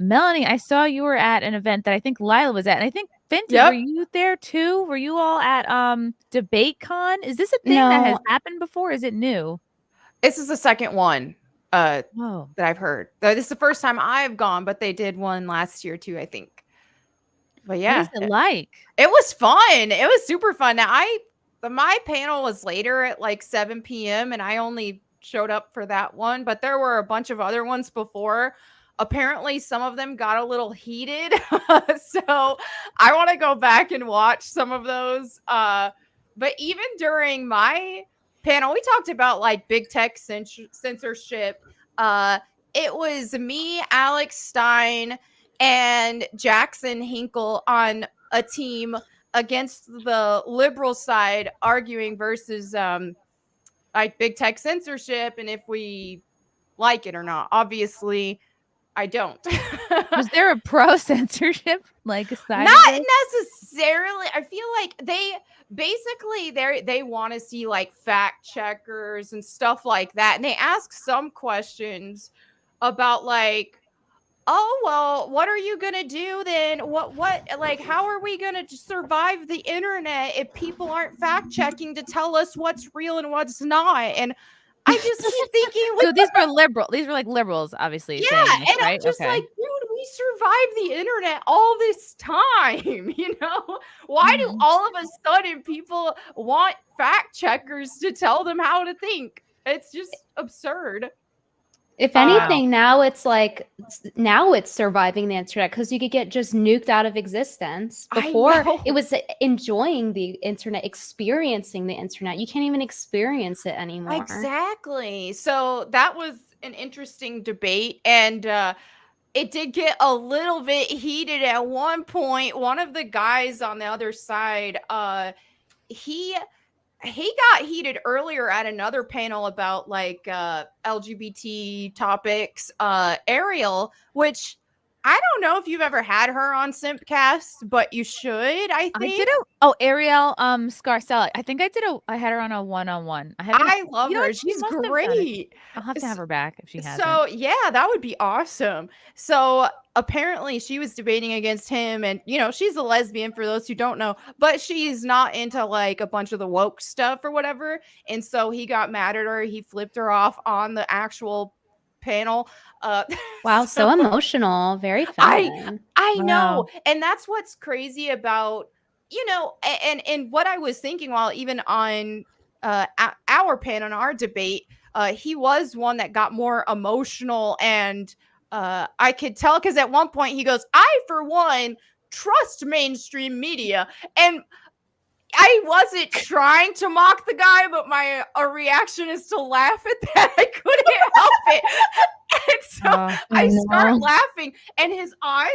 Melonie, I saw you were at an event that I think Lila was at, and I think Venti, were Yep. you there too? Were you all at DebateCon? Is this a thing that has No, happened before? Is it new? This is the second one that Oh, I've heard. This is the first time I've gone, but they did one last year too, I think. But what is yeah, it like? it was fun. It was super fun. Now my panel was later at like 7 p.m. and I only showed up for that one, but there were a bunch of other ones before. Apparently some of them got a little heated. So I want to go back and watch some of those. But even during my panel, we talked about like big tech censorship. It was me, Alex Stein, and Jackson Hinkle on a team against the liberal side arguing versus like big tech censorship and if we like it or not. Obviously, I don't. Was there a pro censorship like side of Not this? necessarily. I feel like they want to see like fact checkers and stuff like that. And they ask some questions about like, oh, well, what are you going to do then? Like, how are we going to survive the internet if people aren't fact checking to tell us what's real and what's not? And I just keep thinking, So these were liberal. These were like liberals, obviously saying yeah, this, and I'm right? just Okay. like, dude, we survived the internet all this time, Why do Mhm. all of a sudden people want fact checkers to tell them how to think? It's just absurd. if Wow. anything, now it's surviving the internet because you could get just nuked out of existence. I Before know. it was enjoying the internet, experiencing the internet. You can't even experience it anymore. Exactly. So that was an interesting debate. And it did get a little bit heated at one point. One of the guys on the other side, he got heated earlier at another panel about like LGBT topics. Ariel, which I don't know if you've ever had her on SimpCast, but you should, I I did think. Ariel Scarcella. I think I had her on a one-on-one. I haven't I love what? her. She She's must have done it. great. I'll have to have her back if she hasn't. So yeah, that would be awesome. So apparently she was debating against him, and she's a lesbian for those who don't know, but she's not into like a bunch of the woke stuff or whatever. And so he got mad at her. He flipped her off on the actual panel. Uh, Wow, so so emotional, very I feminine. I know, Wow. and that's what's crazy about and what I was thinking while even on our panel, on our debate, he was one that got more emotional, and I could tell because at one point he goes, "I for one trust mainstream media," and I wasn't trying to mock the guy, but my reaction is to laugh at that. I couldn't help it. And so I start laughing, and his eyes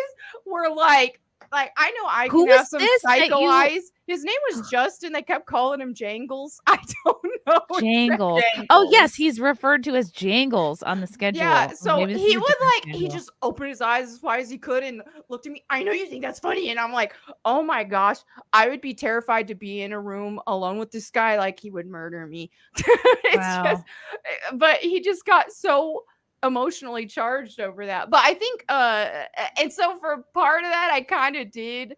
were like I know I Who can have was some this that psycho you eyes. His name was Justin. They kept calling him Jangles. I don't know. Jangles. Oh, yes, Jangles. he's referred to as Jangles on the Yeah, schedule. Or so maybe this is he a would different he schedule. just opened his eyes as wide as he could and looked at me. I know you think that's funny. And I'm like, oh my gosh, I would be terrified to be in a room alone with this guy. Like he would murder me. It's just, Wow. but he just got so emotionally charged over that. But I think, and so for part of that, I kind of did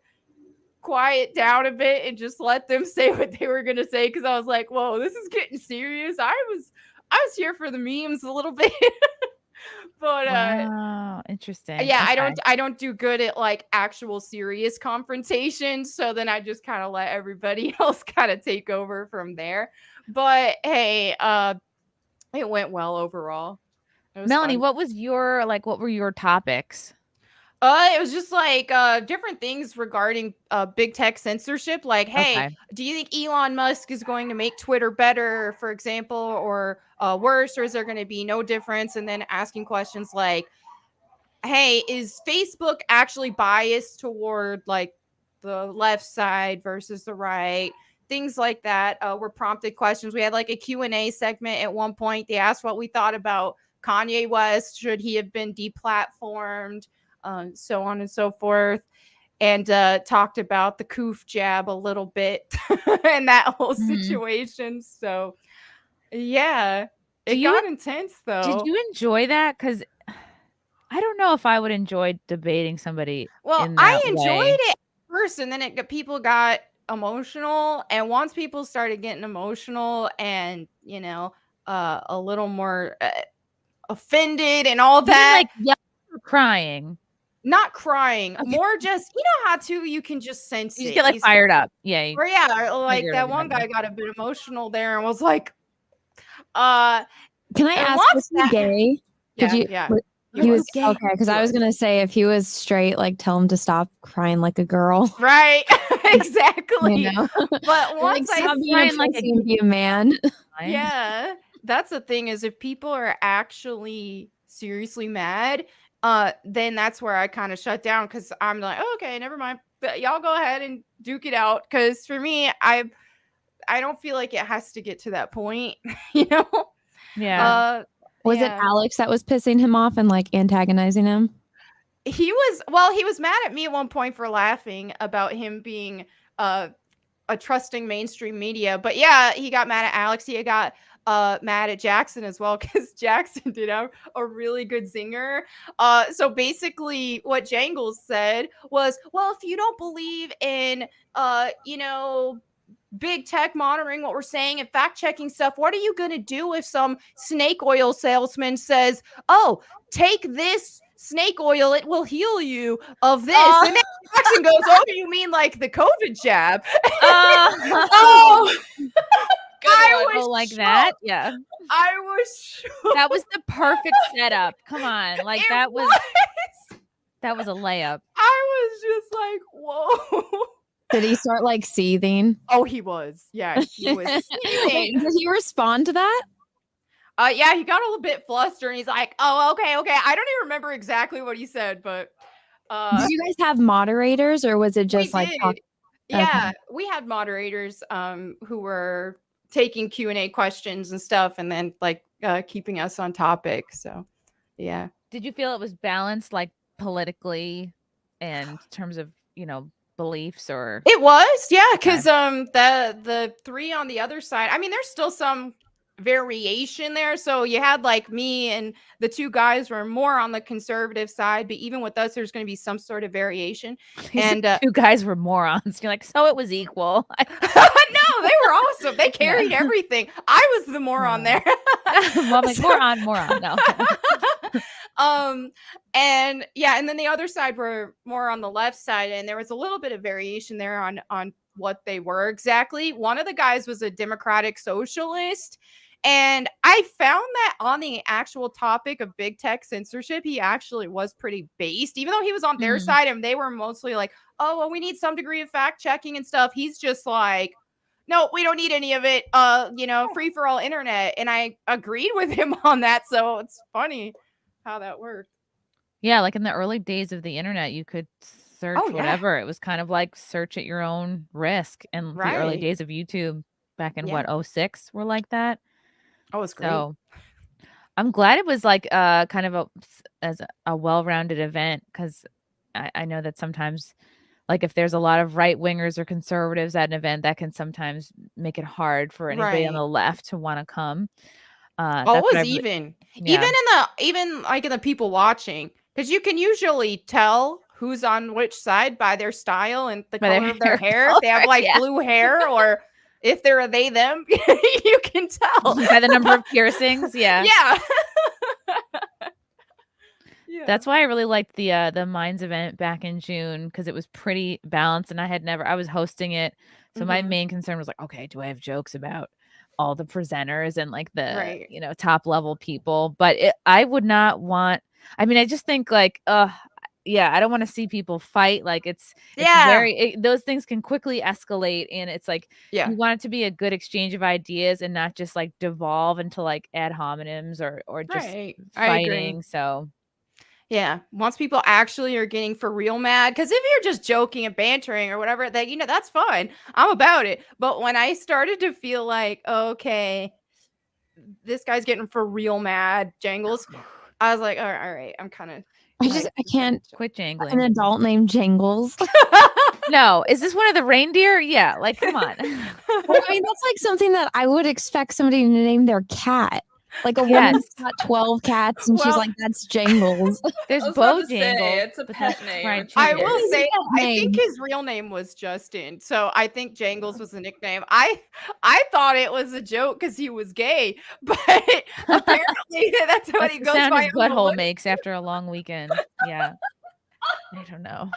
quiet down a bit and just let them say what they were going to say. Cause I was like, whoa, this is getting serious. I was here for the memes a little bit. But Wow. Interesting. yeah, Okay. I don't do good at like actual serious confrontations, so then I just kind of let everybody else kind of take over from there. But hey, it went well overall. It was Melanie, fun. what were your topics? It was just like different things regarding big tech censorship. Like, hey, Okay. do you think Elon Musk is going to make Twitter better, for example, or worse, or is there going to be no difference? And then asking questions like, hey, is Facebook actually biased toward like the left side versus the right? Things like that were prompted questions. We had like a Q&A segment at one point. They asked what we thought about Kanye West. Should he have been deplatformed? So on and so forth. And talked about the coof jab a little bit and that whole Mhm. situation. So yeah, Do it you got intense Did though. you enjoy that? Because I don't know if I would enjoy debating somebody Well, in I that enjoyed way. it first, and then people got emotional, and once people started getting emotional and a little more offended and all You mean, that, like, yelling or crying? not crying, Okay. more just you know how too you can just sense You just it. get, like, fired up. Yeah. Or yeah, or like Triggered that one everybody. guy got a bit emotional there and was like, Can I and ask, once was he that, gay? yeah, you? yeah, He was gay. okay, because He I was was. gonna say if he was straight, like tell him to stop crying like a girl. Right, exactly. You know, But like once I stop being a crying like a pussy and be a man. yeah, that's the thing is if people are actually seriously mad, then that's where I kind of shut down because I'm like, oh, okay, never mind. But y'all go ahead and duke it out. Because for me, I don't feel like it has to get to that point, you know. Yeah. Was it Yeah. Alex that was pissing him off and like antagonizing him? He was mad at me at one point for laughing about him being a trusting mainstream media. But yeah, he got mad at Alex. He got mad at Jackson as well because Jackson did have a really good zinger. So basically, what Jangles said was, "Well, if you don't believe in, big tech monitoring what we're saying and fact checking stuff, what are you going to do if some snake oil salesman says, oh, take this snake oil, it will heal you of this?" And then Jackson goes, oh, you mean like the COVID jab? Oh, I was like shocked. that. Yeah. I was shocked. That was the perfect setup. Come on. Like It that was a layup. I was just like, whoa. Did he start like seething? Oh, he was. Yeah, he was Wait, seething. did he respond to that? Yeah, he got a little bit flustered and he's like, oh, okay. I don't even remember exactly what he said, but Did you guys have moderators or was it just we like did. Yeah, we had moderators who were taking Q&A questions and stuff and then like keeping us on topic. So yeah. Did you feel it was balanced like politically and in terms of, beliefs or It was, yeah, because the three on the other side, I mean, there's still some variation there. So you had like me and the two guys were more on the conservative side, but even with us, there's going to be some sort of variation. And two guys were morons. You're like, so it was equal. no, they were awesome. They carried everything. I was the moron there. Well, I'm like, moron. No. And yeah, and then the other side were more on the left side, and there was a little bit of variation there on what they were exactly. One of the guys was a democratic socialist, and I found that on the actual topic of big tech censorship, he actually was pretty based, even though he was on their side, and they were mostly like, oh, well, we need some degree of fact checking and stuff. He's just like, no, we don't need any of it. Free for all internet. And I agreed with him on that. So it's funny how that worked. Yeah, like in the early days of the internet, you could search whatever. It was kind of like search at your own risk. And the early days of YouTube back in 06 were like that. Oh, it's great. So I'm glad it was like kind of a well-rounded event because I know that sometimes like if there's a lot of right wingers or conservatives at an event, that can sometimes make it hard for anybody on the left to want to come. It was even like in the people watching, because you can usually tell who's on which side by their style and the color of their hair. If they have like blue hair or if they're a they them, you can tell by the number of piercings. Yeah. That's why I really liked the Minds event back in June because it was pretty balanced and I was hosting it. So my main concern was like, okay, do I have jokes about all the presenters and like the top level people? But I would not want, I mean, I just think like, I don't want to see people fight. Like it's very, those things can quickly escalate. And it's like, you want it to be a good exchange of ideas and not just like devolve into like ad hominems or just fighting. So yeah, once people actually are getting for real mad, because if you're just joking and bantering or whatever, that that's fine. I'm about it. But when I started to feel like, okay, this guy's getting for real mad, Jangles, I was like, all right, I'm kind of. I can't quit jangling. An adult named Jangles. No, is this one of the reindeer? Yeah, like come on. I mean, that's like something that I would expect somebody to name their cat. Like a Yes. woman's got 12 cats and she's Well- like, that's Jangles. There's I was about to say, Bojangles. it's a but pet that's name. fried I chicken. will say, I name. think his real name was Justin. So I think Jangles was the nickname. I thought it was a joke because he was gay, but apparently that's what That's he the goes sound by. his on the butthole list. makes after a long weekend. Yeah. I don't know.